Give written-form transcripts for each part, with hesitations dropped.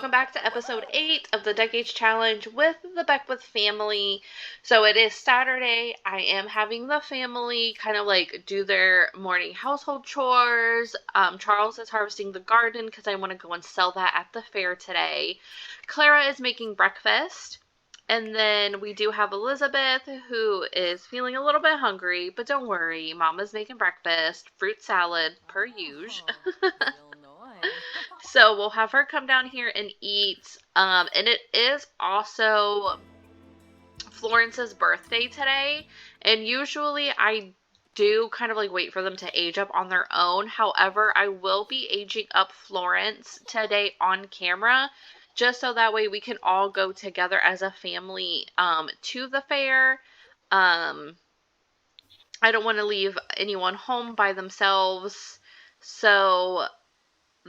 welcome back to episode 8 of the Decades Challenge with the Beckwith family. So it is Saturday. I am having the family kind of like do their morning household chores. Charles is harvesting the garden because I want to go and sell that at the fair today. Clara is making breakfast. And then we do have Elizabeth, who is feeling a little bit hungry, but don't worry, Mama's making breakfast, fruit salad, per usual. So we'll have her come down here and eat. And it is also Florence's birthday today. And usually I do kind of like wait for them to age up on their own. However, I will be aging up Florence today on camera, just so that way we can all go together as a family to the fair. I don't want to leave anyone home by themselves. So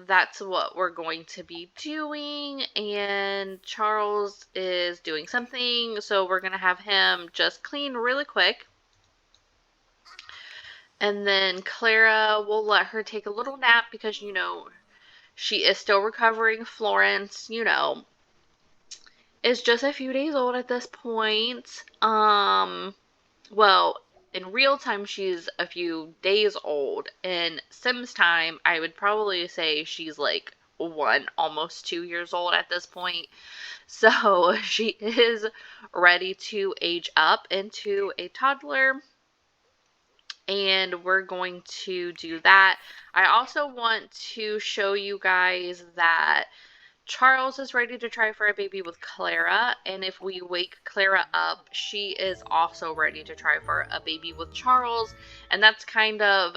that's what we're going to be doing, and Charles is doing something, so we're going to have him just clean really quick. And then Clara, will let her take a little nap because, you know, she is still recovering. Florence, you know, is just a few days old at this point. Well, in real time, she's a few days old. In Sims time, I would probably say she's like 1, almost 2 years old at this point. So she is ready to age up into a toddler. And we're going to do that. I also want to show you guys that Charles is ready to try for a baby with Clara, and if we wake Clara up, she is also ready to try for a baby with Charles, and that's kind of,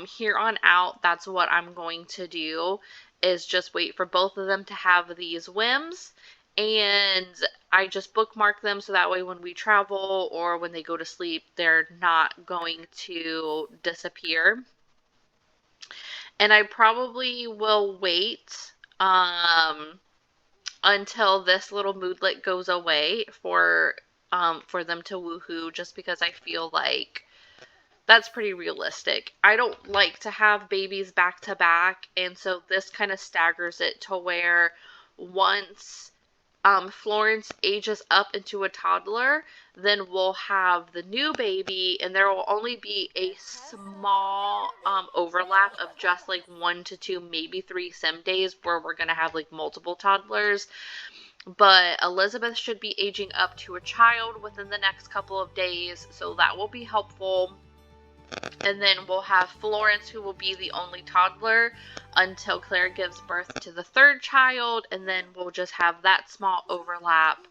here on out, that's what I'm going to do, is just wait for both of them to have these whims, and I just bookmark them so that way when we travel or when they go to sleep, they're not going to disappear. And I probably will wait until this little moodlet goes away for them to woohoo, just because I feel like that's pretty realistic. I don't like to have babies back to back, and so this kind of staggers it to where once Florence ages up into a toddler, then we'll have the new baby, and there will only be a small overlap of just like 1 to 2, maybe 3 sim days where we're going to have like multiple toddlers. But Elizabeth should be aging up to a child within the next couple of days, so that will be helpful. And then we'll have Florence, who will be the only toddler until Claire gives birth to the 3rd child, and then we'll just have that small overlap,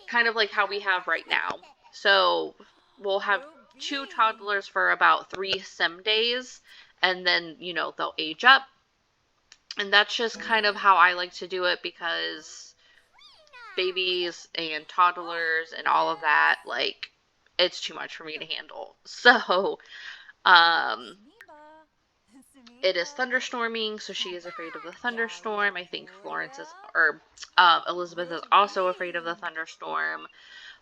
kind of like how we have right now. So we'll have 2 toddlers for about 3 sim days, and then, you know, they'll age up. And that's just kind of how I like to do it, because babies and toddlers and all of that, like, it's too much for me to handle. So, it is thunderstorming, so she is afraid of the thunderstorm. I think Elizabeth is also afraid of the thunderstorm.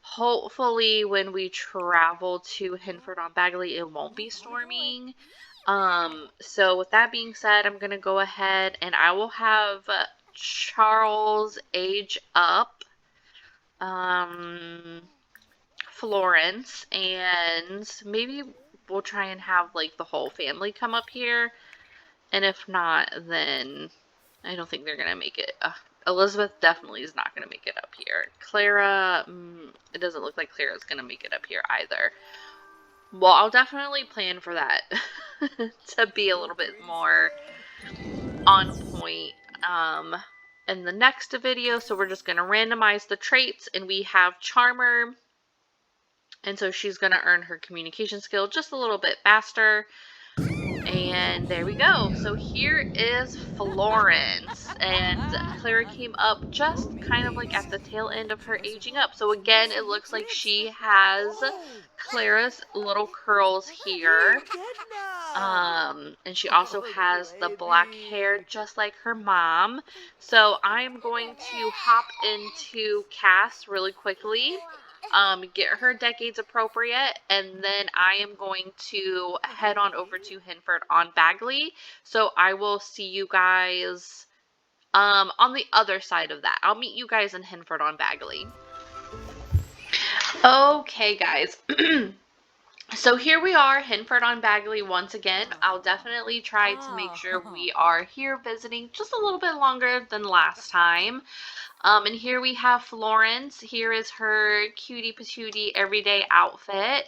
Hopefully, when we travel to Hinford-on-Bagley, it won't be storming. So with that being said, I'm going to go ahead and I will have Charles age up Florence, and maybe we'll try and have like the whole family come up here, and if not, then I don't think they're gonna make it. Elizabeth definitely is not gonna make it up here. Clara, it doesn't look like Clara's gonna make it up here either. Well, I'll definitely plan for that to be a little bit more on point in the next video. So we're just going to randomize the traits, and we have Charmer, and so she's going to earn her communication skill just a little bit faster. And there we go. So here is Florence, and Clara came up just kind of like at the tail end of her aging up. So again, it looks like she has Clara's little curls here. And she also has the black hair just like her mom. So I'm going to hop into Cass really quickly, get her decades appropriate, and then I am going to head on over to Hinford on Bagley. So I will see you guys On the other side of that, I'll meet you guys in Hinford on Bagley. Okay, guys. So here we are, Hinford on Bagley once again. I'll definitely try to make sure we are here visiting just a little bit longer than last time. And here we have Florence. Here is her cutie patootie everyday outfit.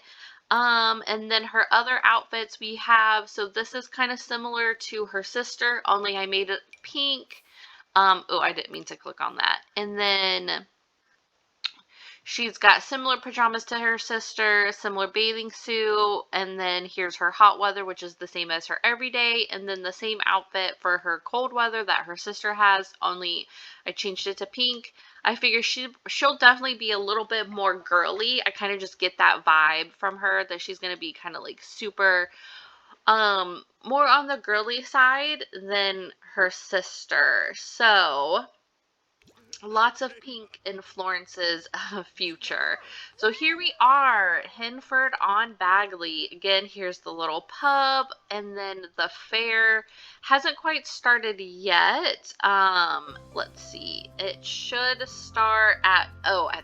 And then her other outfits we have, so this is kind of similar to her sister, only I made it pink. Oh, I didn't mean to click on that. And then she's got similar pajamas to her sister, similar bathing suit, and then here's her hot weather, which is the same as her everyday, and then the same outfit for her cold weather that her sister has, only I changed it to pink. I figure she'll definitely be a little bit more girly. I kind of just get that vibe from her that she's going to be kind of like super more on the girly side than her sister. So lots of pink in Florence's future. So here we are, Hinford on Bagley. Again, here's the little pub, and then the fair hasn't quite started yet. Let's see. It should start at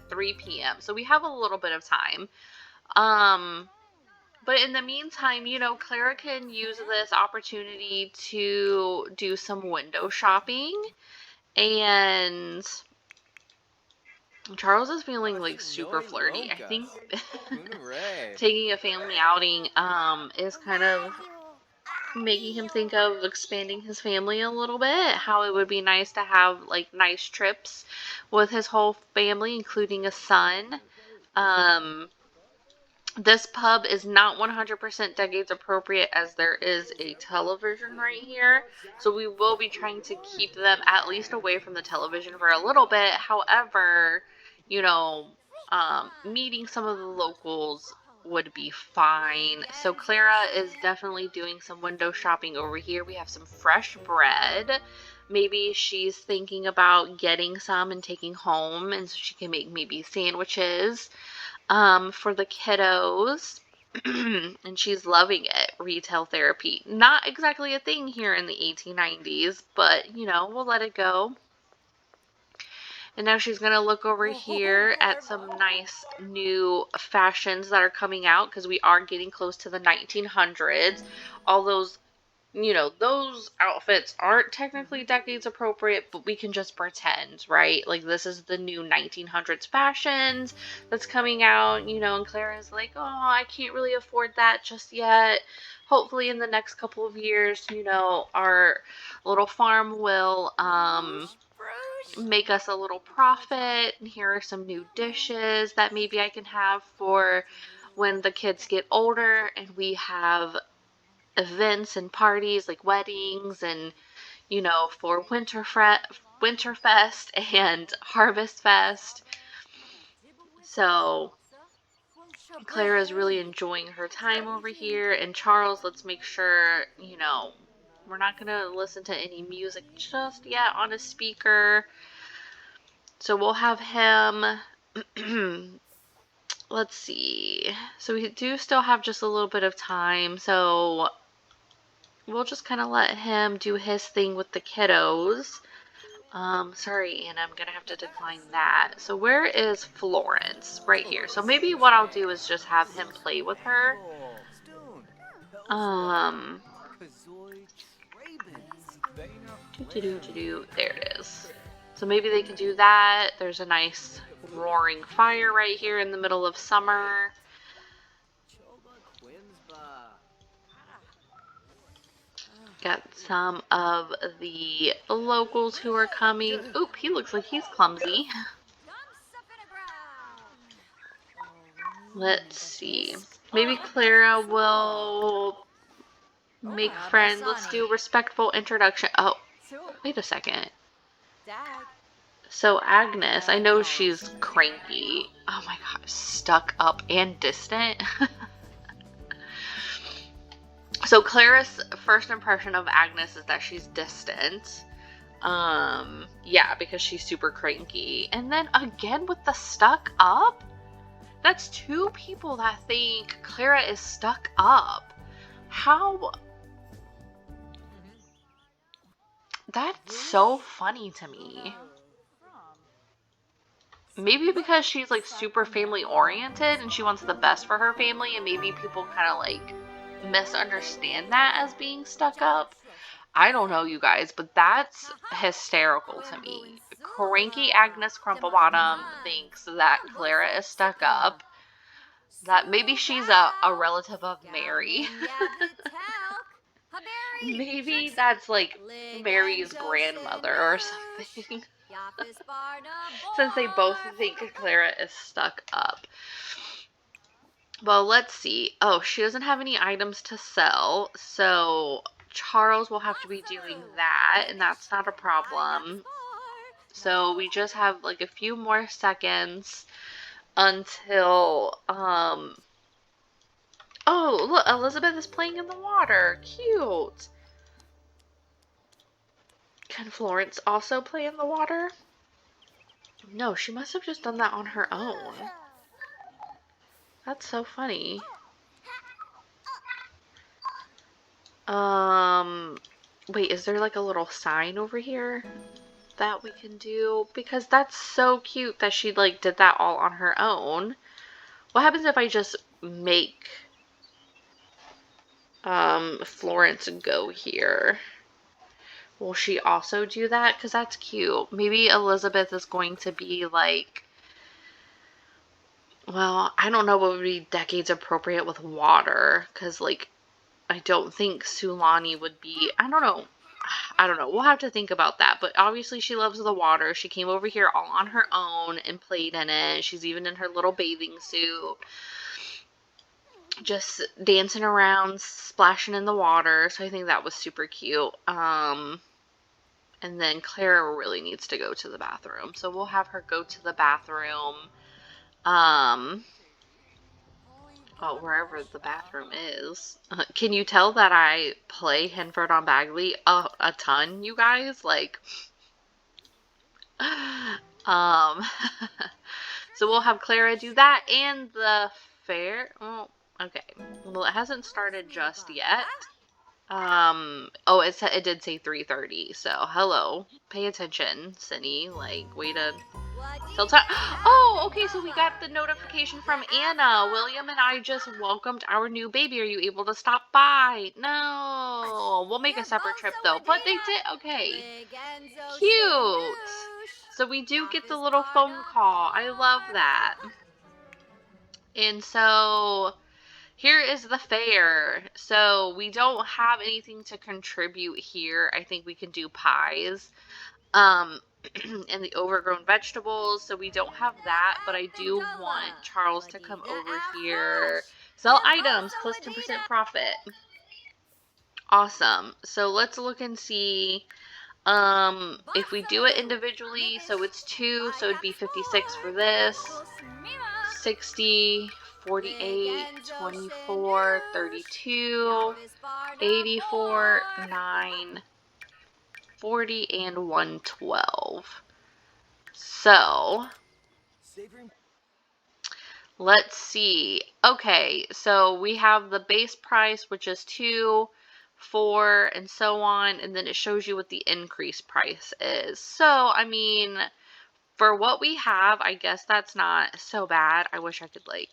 3 p.m. So we have a little bit of time. But in the meantime, you know, Clara can use this opportunity to do some window shopping, and Charles is feeling like super flirty. I think taking a family outing is kind of making him think of expanding his family a little bit. How it would be nice to have like nice trips with his whole family, including a son. This pub is not 100% decades appropriate, as there is a television right here. So we will be trying to keep them at least away from the television for a little bit. However, you know, meeting some of the locals would be fine. So Clara is definitely doing some window shopping over here. We have some fresh bread. Maybe she's thinking about getting some and taking home, and so she can make maybe sandwiches for the kiddos. And she's loving it. Retail therapy. Not exactly a thing here in the 1890s, but you know, we'll let it go. And now she's going to look over here at some nice new fashions that are coming out, because we are getting close to the 1900s. All those, you know, those outfits aren't technically decades appropriate, but we can just pretend, right? Like, this is the new 1900s fashions that's coming out, you know, and Clara's like, oh, I can't really afford that just yet. Hopefully in the next couple of years, you know, our little farm will make us a little profit, and here are some new dishes that maybe I can have for when the kids get older and we have events and parties like weddings, and you know, for Winterfest and Harvest Fest. So Clara's really enjoying her time over here, and Charles, let's make sure, you know, we're not gonna listen to any music just yet on a speaker. So we'll have him let's see. So we do still have just a little bit of time, so we'll just kind of let him do his thing with the kiddos. Sorry, Anna, I'm gonna have to decline that. So where is Florence? Right here. So maybe what I'll do is just have him play with her. There it is. So maybe they can do that. There's a nice roaring fire right here in the middle of summer. Got some of the locals who are coming. Oop, he looks like he's clumsy. Let's see. Maybe Clara will make friends. Let's do respectful introduction. Oh, wait a second. So Agnes, I know she's cranky. Oh my god, stuck up and distant. So Clara's first impression of Agnes is that she's distant. Yeah, because she's super cranky. And then again with the stuck up? That's two people that think Clara is stuck up. How? That's so funny to me. Maybe because she's like super family oriented and she wants the best for her family, and maybe people kind of like misunderstand that as being stuck up. I don't know, you guys, but that's hysterical to me. Cranky Agnes Crumplebottom thinks that Clara is stuck up. That maybe she's a relative of Mary. Maybe that's like Mary's grandmother or something. Since they both think Clara is stuck up. Well, let's see. Oh, she doesn't have any items to sell, so Charles will have to be doing that, and that's not a problem. So we just have like a few more seconds until, oh, look, Elizabeth is playing in the water. Cute. Can Florence also play in the water? No, she must have just done that on her own. That's so funny. Wait, is there like a little sign over here that we can do? Because that's so cute that she like did that all on her own. What happens if I just make Florence go here? Will she also do that? Because that's cute. Maybe Elizabeth is going to be like, well, I don't know what would be decades appropriate with water. Because like, I don't think Sulani would be, I don't know. We'll have to think about that. But obviously she loves the water. She came over here all on her own and played in it. She's even in her little bathing suit, just dancing around, splashing in the water. So I think that was super cute. And then Clara really needs to go to the bathroom. So we'll have her go to the bathroom. Wherever the bathroom is. Can you tell that I play Henford on Bagley a ton, you guys? Like, um, so we'll have Clara do that and the fair. Oh, okay. Well, it hasn't started just yet. It did say 3:30. So hello, pay attention, Cindy. Like, way to tell time. Oh, okay. So we got the notification from Anna. William and I just welcomed our new baby. Are you able to stop by? No, we'll make a separate trip though. But they did. Okay, cute. So we do get the little phone call. I love that. And so here is the fair. So we don't have anything to contribute here. I think we can do pies. And the overgrown vegetables. So we don't have that, but I do want Charles to come over here. Sell items plus 10% profit. Awesome. So let's look and see. If we do it individually, so it's 2, so it'd be 56 for this. 60, 48, 24, 32, 84, 9, 40, and 112. So, let's see. Okay, so we have the base price, which is 2, 4, and so on, and then it shows you what the increase price is. So, I mean, for what we have, I guess that's not so bad. I wish I could, like,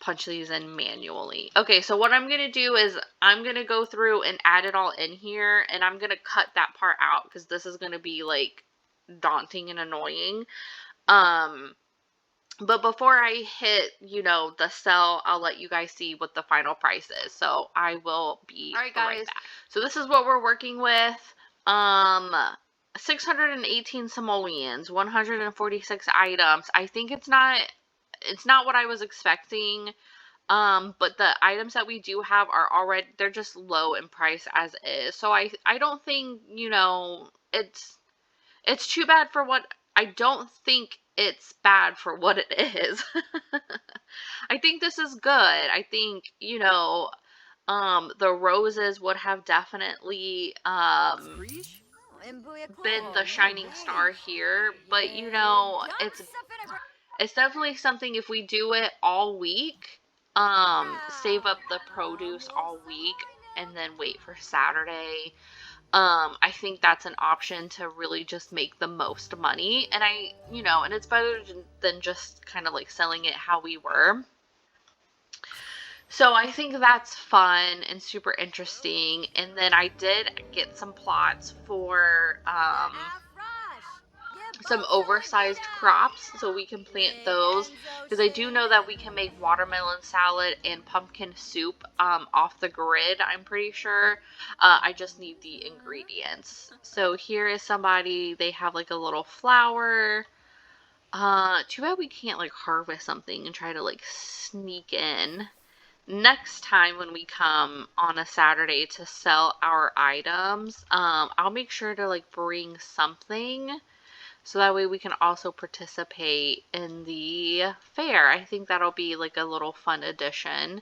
punch these in manually. Okay, so what I'm going to do is I'm going to go through and add it all in here, and I'm going to cut that part out because this is going to be, like, daunting and annoying. But before I hit, the sell, I'll let you guys see what the final price is. So I will be right back. So this is what we're working with. 618 simoleons, 146 items. I think it's not what I was expecting. But the items that we do have are already, they're just low in price as is. So I don't think, it's too bad for what, I don't think it's bad for what it is. I think this is good. I think, the roses would have definitely, been the shining star here, but it's definitely something if we do it all week, save up the produce all week and then wait for Saturday. I think that's an option to really just make the most money. And and it's better than just kind of like selling it how we were. So I think that's fun and super interesting. And then I did get some plots for some oversized crops, so we can plant those, because I do know that we can make watermelon salad and pumpkin soup off the grid, I'm pretty sure. I just need the ingredients. So here is somebody, they have like a little flower. Too bad we can't like harvest something and try to like sneak in. Next time when we come on a Saturday to sell our items, I'll make sure to like bring something, so that way we can also participate in the fair. I think that'll be like a little fun addition.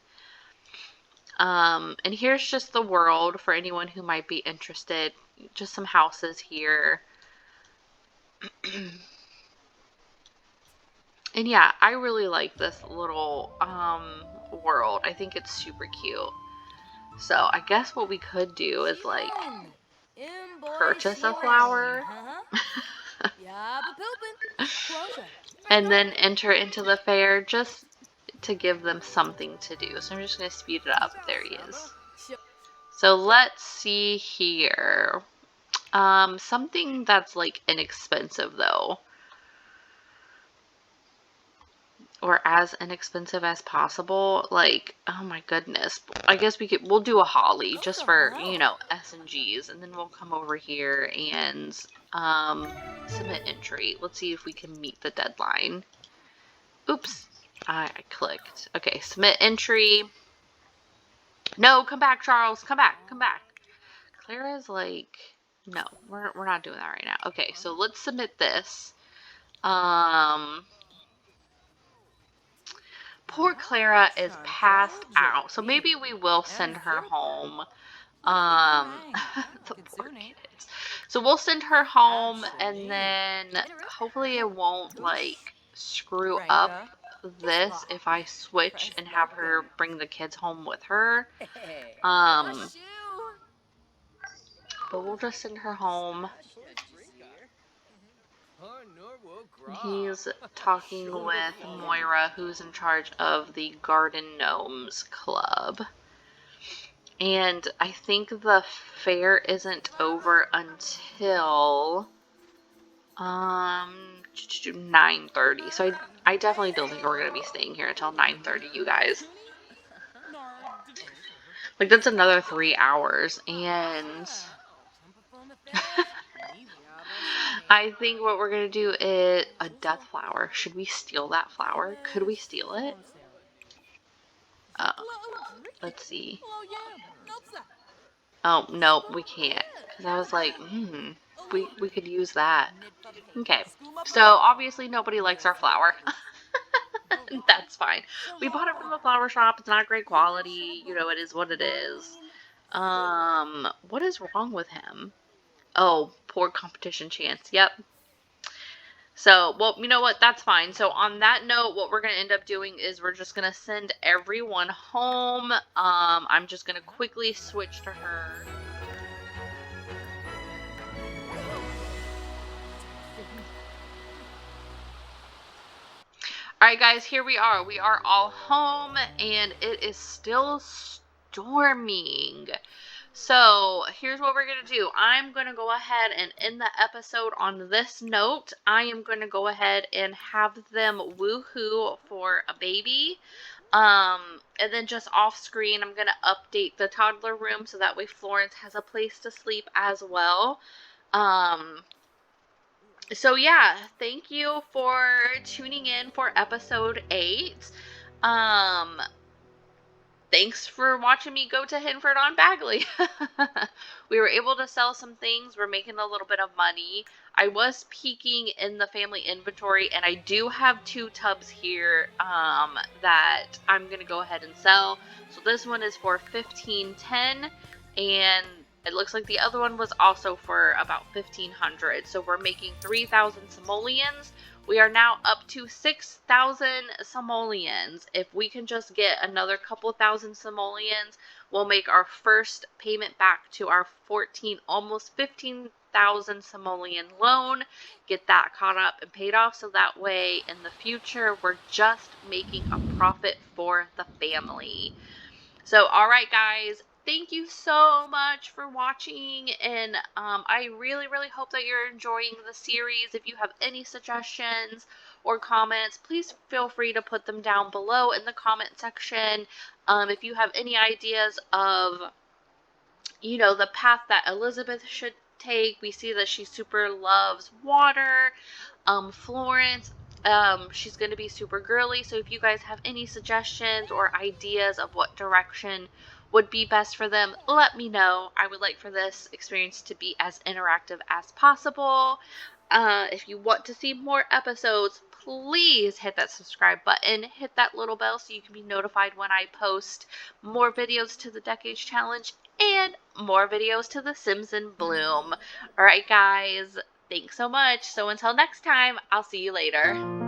And here's just the world for anyone who might be interested. Just some houses here. And yeah, I really like this little world. I think it's super cute. So I guess what we could do is like purchase a flower and then enter into the fair just to give them something to do. So I'm just going to speed it up. There he is. So let's see here. Something that's like inexpensive though, or as inexpensive as possible. Like, oh my goodness, I guess we'll do a holly just for, S and G's, and then we'll come over here and submit entry. Let's see if we can meet the deadline. Oops, I clicked. Okay, submit entry. No, come back, Charles. Come back. Clara's like, no, we're not doing that right now. Okay, so let's submit this. Poor Clara is passed out, so maybe we will send her home. The poor kids. So we'll send her home, and then hopefully it won't like screw up this if I switch and have her bring the kids home with her. But we'll just send her home. He's talking with Moira, who's in charge of the Garden Gnomes Club. And I think the fair isn't over until 9:30. So I definitely don't think we're going to be staying here until 9:30, you guys. Like, that's another 3 hours. And I think what we're going to do is a death flower. Should we steal that flower? Could we steal it? Let's see. Oh, no, we can't. Because I was like, we could use that. Okay, so obviously nobody likes our flower. That's fine. We bought it from the flower shop. It's not great quality. It is what it is. What is wrong with him? Oh, poor competition chance. Yep. So, well, you know what? That's fine. So, on that note, what we're going to end up doing is we're just going to send everyone home. I'm just going to quickly switch to her. Alright guys, here we are. We are all home, and it is still storming. So, here's what we're going to do. I'm going to go ahead and end the episode on this note. I am going to go ahead and have them woohoo for a baby. And then just off screen, I'm going to update the toddler room so that way Florence has a place to sleep as well. So yeah, thank you for tuning in for episode 8. Thanks for watching me go to Hinford on Bagley. We were able to sell some things. We're making a little bit of money. I was peeking in the family inventory, and I do have 2 tubs here that I'm going to go ahead and sell. So this one is for $15.10, and it looks like the other one was also for about $1,500. So we're making 3,000 simoleons, We are now up to 6,000 simoleons. If we can just get another couple thousand simoleons, we'll make our first payment back to our 14, almost 15,000 simoleon loan, get that caught up and paid off, so that way in the future we're just making a profit for the family. So, all right, guys, thank you so much for watching, and I really, really hope that you're enjoying the series. If you have any suggestions or comments, please feel free to put them down below in the comment section. If you have any ideas of, the path that Elizabeth should take, we see that she super loves water. Florence, she's going to be super girly, so if you guys have any suggestions or ideas of what direction would be best for them, let me know. I would like for this experience to be as interactive as possible. If you want to see more episodes, please hit that subscribe button, hit that little bell so you can be notified when I post more videos to the Decades Challenge and more videos to the Sims in Bloom. Alright guys, thanks so much. So until next time, I'll see you later.